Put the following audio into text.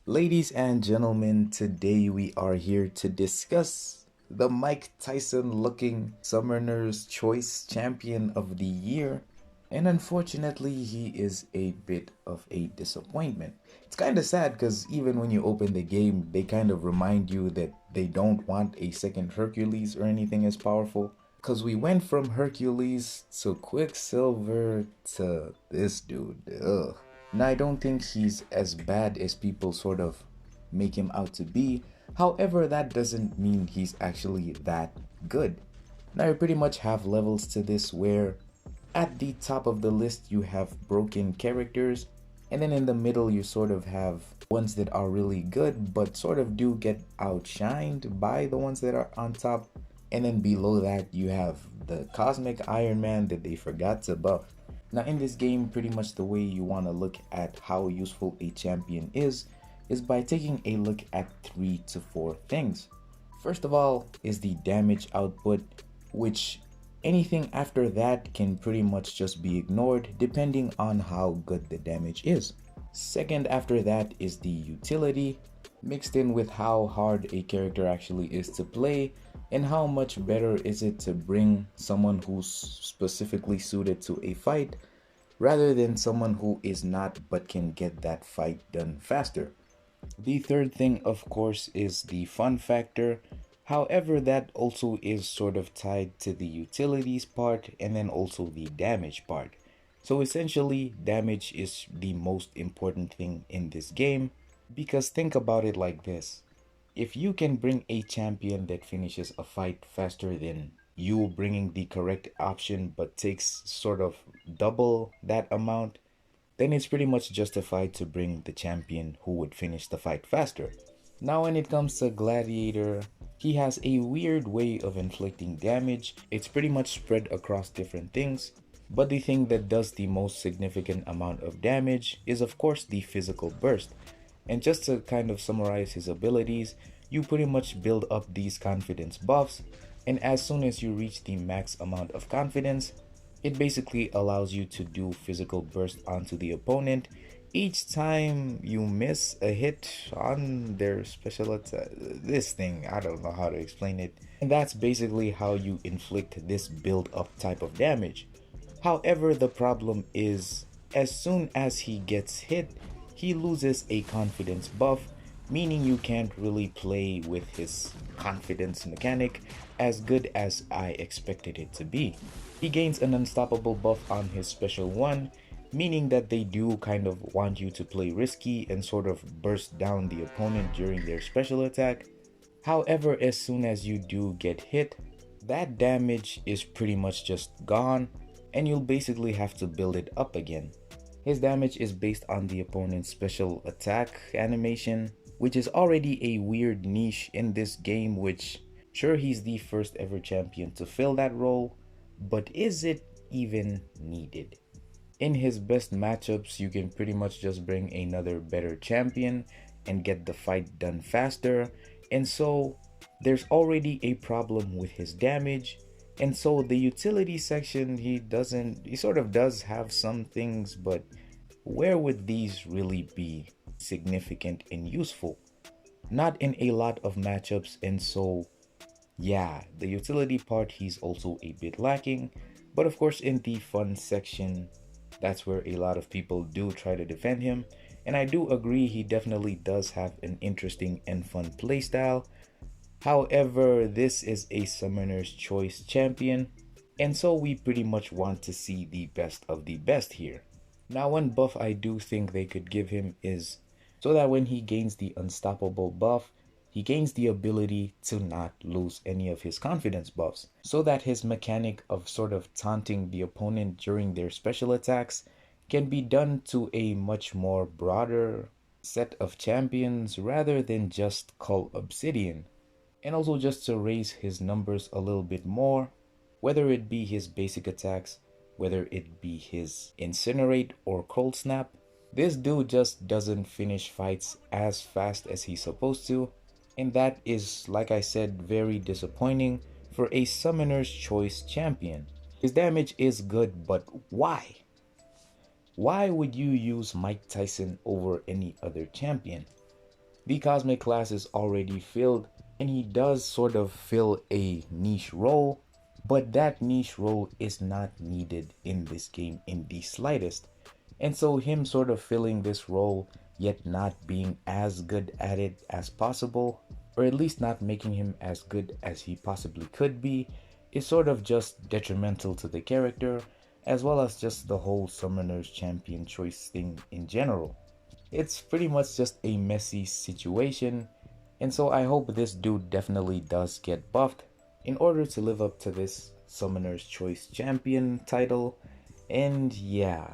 Ladies and gentlemen, today we are here to discuss the Mike Tyson looking Summoner's Choice Champion of the Year. And unfortunately, he is a bit of a disappointment. It's kind of sad because even when you open the game, they kind of remind you that they don't want a second Hercules or anything as powerful. Because we went from Hercules to Quicksilver to this dude. Ugh. Now, I don't think he's as bad as people sort of make him out to be. However, that doesn't mean he's actually that good. Now, you pretty much have levels to this where at the top of the list you have broken characters, and then in the middle you sort of have ones that are really good but sort of do get outshined by the ones that are on top. And then below that you have the Cosmic Iron Man that they forgot to buff. Now in this game, pretty much the way you want to look at how useful a champion is by taking a look at 3 to 4 things. First of all is the damage output, which anything after that can pretty much just be ignored depending on how good the damage is. Second after that is the utility, mixed in with how hard a character actually is to play and how much better is it to bring someone who's specifically suited to a fight rather than someone who is not but can get that fight done faster. The third thing, of course, is the fun factor. However, that also is sort of tied to the utilities part and then also the damage part. So essentially, damage is the most important thing in this game because think about it like this. If you can bring a champion that finishes a fight faster than you bringing the correct option but takes sort of double that amount, then it's pretty much justified to bring the champion who would finish the fight faster. Now when it comes to Gladiator, he has a weird way of inflicting damage. It's pretty much spread across different things, but the thing that does the most significant amount of damage is of course the physical burst. And just to kind of summarize his abilities, you pretty much build up these confidence buffs, and as soon as you reach the max amount of confidence, it basically allows you to do physical burst onto the opponent each time you miss a hit on their special attack. This thing, I don't know how to explain it. And that's basically how you inflict this build up type of damage. However, the problem is as soon as he gets hit, he loses a confidence buff, meaning you can't really play with his confidence mechanic as good as I expected it to be. He gains an unstoppable buff on his special one, meaning that they do kind of want you to play risky and sort of burst down the opponent during their special attack. However, as soon as you do get hit, that damage is pretty much just gone and you'll basically have to build it up again. His damage is based on the opponent's special attack animation, which is already a weird niche in this game, which sure he's the first ever champion to fill that role, but is it even needed? In his best matchups, you can pretty much just bring another better champion and get the fight done faster, and so there's already a problem with his damage. And so the utility section, he sort of does have some things, but where would these really be significant and useful? Not in a lot of matchups, and so yeah, the utility part he's also a bit lacking, but of course in the fun section, that's where a lot of people do try to defend him, and I do agree he definitely does have an interesting and fun playstyle. However, this is a Summoner's Choice champion, and so we pretty much want to see the best of the best here. Now one buff I do think they could give him is so that when he gains the unstoppable buff, he gains the ability to not lose any of his confidence buffs, so that his mechanic of sort of taunting the opponent during their special attacks can be done to a much more broader set of champions rather than just Call Obsidian. And also just to raise his numbers a little bit more, whether it be his basic attacks, whether it be his Incinerate or Cold Snap, this dude just doesn't finish fights as fast as he's supposed to, and that is, like I said, very disappointing for a Summoner's Choice champion. His damage is good, but why? Why would you use Mike Tyson over any other champion? The cosmic class is already filled, and he does sort of fill a niche role, but that niche role is not needed in this game in the slightest. And so, him sort of filling this role, yet not being as good at it as possible, or at least not making him as good as he possibly could be, is sort of just detrimental to the character, as well as just the whole Summoner's Champion choice thing in general. It's pretty much just a messy situation, and so I hope this dude definitely does get buffed in order to live up to this Summoner's Choice Champion title. And yeah,